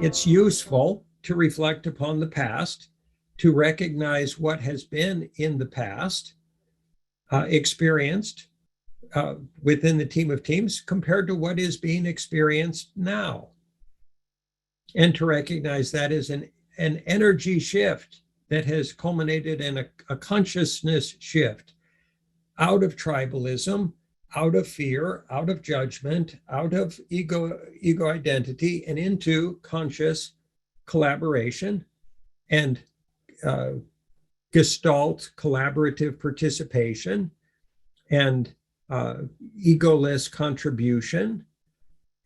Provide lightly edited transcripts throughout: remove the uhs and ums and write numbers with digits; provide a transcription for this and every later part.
It's useful to reflect upon the past, to recognize what has been in the past, experienced within the team of teams compared to what is being experienced now. And to recognize that as an energy shift that has culminated in a consciousness shift out of tribalism, out of fear, out of judgment, out of ego identity, and into conscious collaboration and gestalt collaborative participation and egoless contribution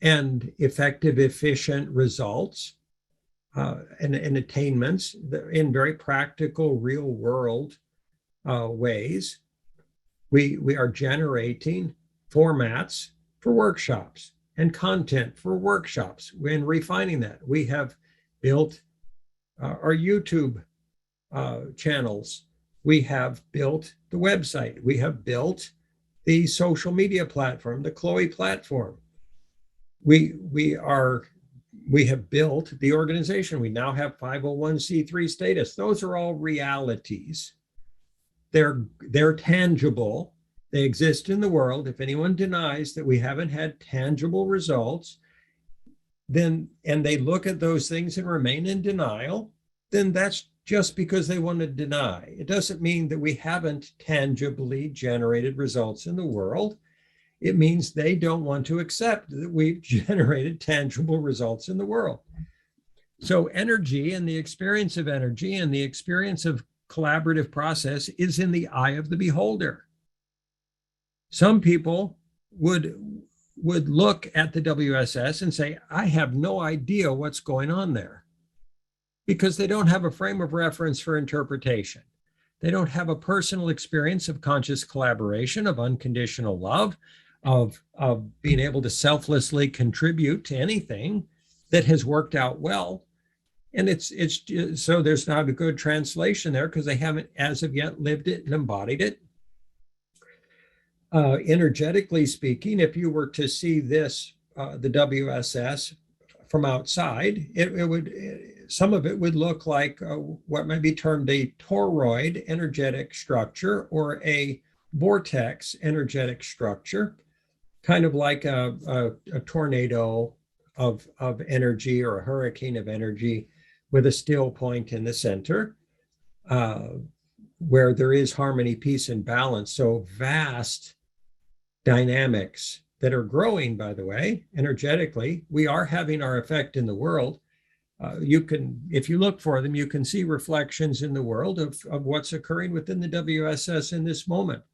and effective, efficient results and attainments in very practical, real world ways. We are generating formats for workshops and content for workshops and refining that. We have built our YouTube channels. We have built the website. We have built the social media platform, the Chloe platform. We have built the organization. We now have 501c3 status. Those are all realities. They're tangible. They exist in the world. If anyone denies that we haven't had tangible results, then and they look at those things and remain in denial, then that's just because they want to deny. It doesn't mean that we haven't tangibly generated results in the world. It means they don't want to accept that we've generated tangible results in the world. So energy and the experience of energy and the experience of collaborative process is in the eye of the beholder. Some people would look at the WSS and say, I have no idea what's going on there, because they don't have a frame of reference for interpretation. They don't have a personal experience of conscious collaboration, of unconditional love, of being able to selflessly contribute to anything that has worked out well. And it's so there's not a good translation there because they haven't as of yet lived it and embodied it. Energetically speaking, if you were to see this, the WSS from outside, it would some of it would look like what might be termed a toroid energetic structure or a vortex energetic structure, kind of like a tornado of energy or a hurricane of energy with a still point in the center, where there is harmony, peace, and balance. So vast dynamics that are growing, by the way, energetically. We are having our effect in the world. You can, if you look for them, you can see reflections in the world of what's occurring within the WSS in this moment.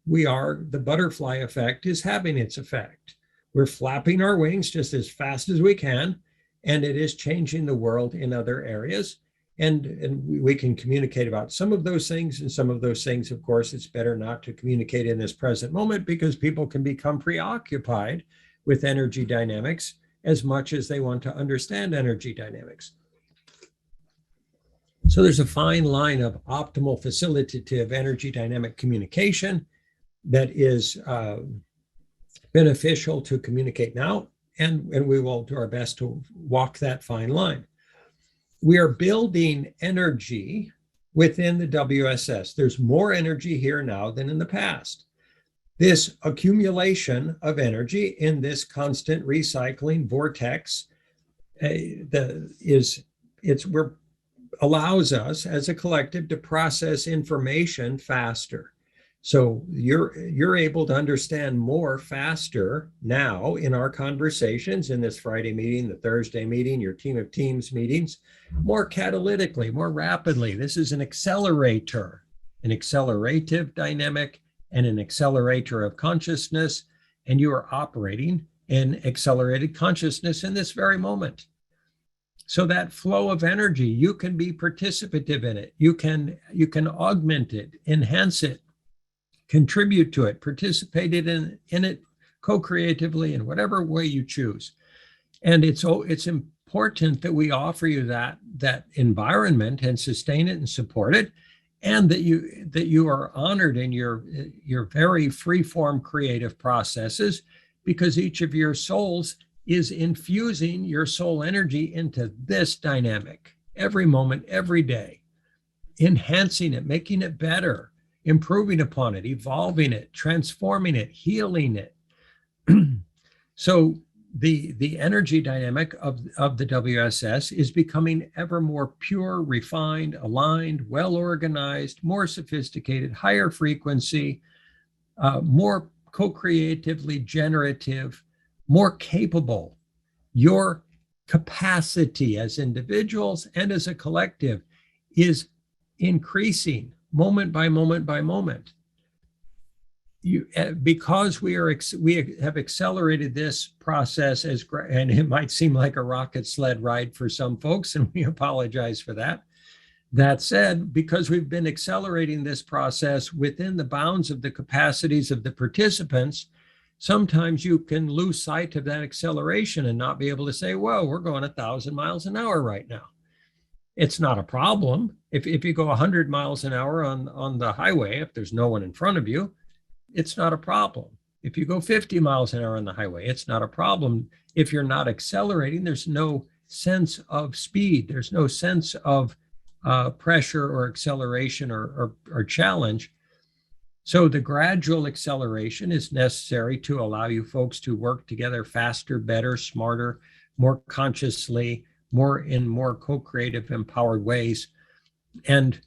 The butterfly effect is having its effect. We're flapping our wings just as fast as we can, and it is changing the world in other areas. And we can communicate about some of those things, and some of those things, of course, it's better not to communicate in this present moment because people can become preoccupied with energy dynamics as much as they want to understand energy dynamics. So there's a fine line of optimal facilitative energy dynamic communication that is beneficial to communicate now, and we will do our best to walk that fine line. We are building energy within the WSS. There's more energy here now than in the past. This accumulation of energy in this constant recycling vortex allows us as a collective to process information faster. So you're able to understand more faster now in our conversations in this Friday meeting, the Thursday meeting, your team of teams meetings, more catalytically, more rapidly. This is an accelerator, an accelerative dynamic and an accelerator of consciousness, and you are operating in accelerated consciousness in this very moment. So that flow of energy, you can be participative in it. You can augment it, enhance it, contribute to it, participate in it co-creatively in whatever way you choose. And it's important that we offer you that environment and sustain it and support it, and that you are honored in your very free-form creative processes, because each of your souls is infusing your soul energy into this dynamic every moment, every day, enhancing it, making it better, improving upon it, evolving it, transforming it, healing it. So the energy dynamic of the WSS is becoming ever more pure, refined, aligned, well organized, more sophisticated, higher frequency, more co-creatively generative, more capable. Your capacity as individuals and as a collective is increasing moment by moment by moment. Because we have accelerated this process and it might seem like a rocket sled ride for some folks, and we apologize for that. That said, because we've been accelerating this process within the bounds of the capacities of the participants, sometimes you can lose sight of that acceleration and not be able to say, whoa, we're going 1,000 miles an hour right now. It's not a problem. If you go 100 miles an hour on the highway, if there's no one in front of you, it's not a problem. If you go 50 miles an hour on the highway, it's not a problem. If you're not accelerating, there's no sense of speed. There's no sense of pressure or acceleration or challenge. So the gradual acceleration is necessary to allow you folks to work together faster, better, smarter, more consciously, more co-creative, empowered ways. And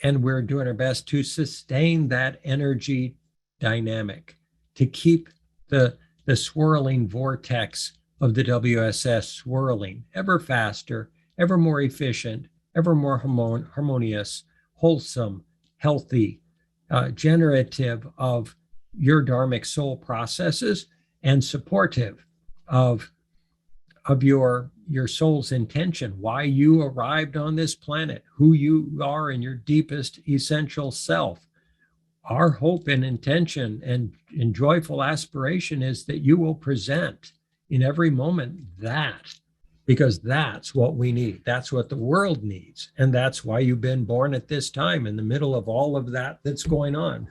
we're doing our best to sustain that energy dynamic, to keep the swirling vortex of the WSS swirling ever faster, ever more efficient, ever more harmonious, wholesome, healthy, generative of your dharmic soul processes, and supportive of your soul's intention, why you arrived on this planet, who you are in your deepest essential self. Our hope and intention and joyful aspiration is that you will present in every moment that, because that's what we need. That's what the world needs. And that's why you've been born at this time in the middle of all of that that's going on.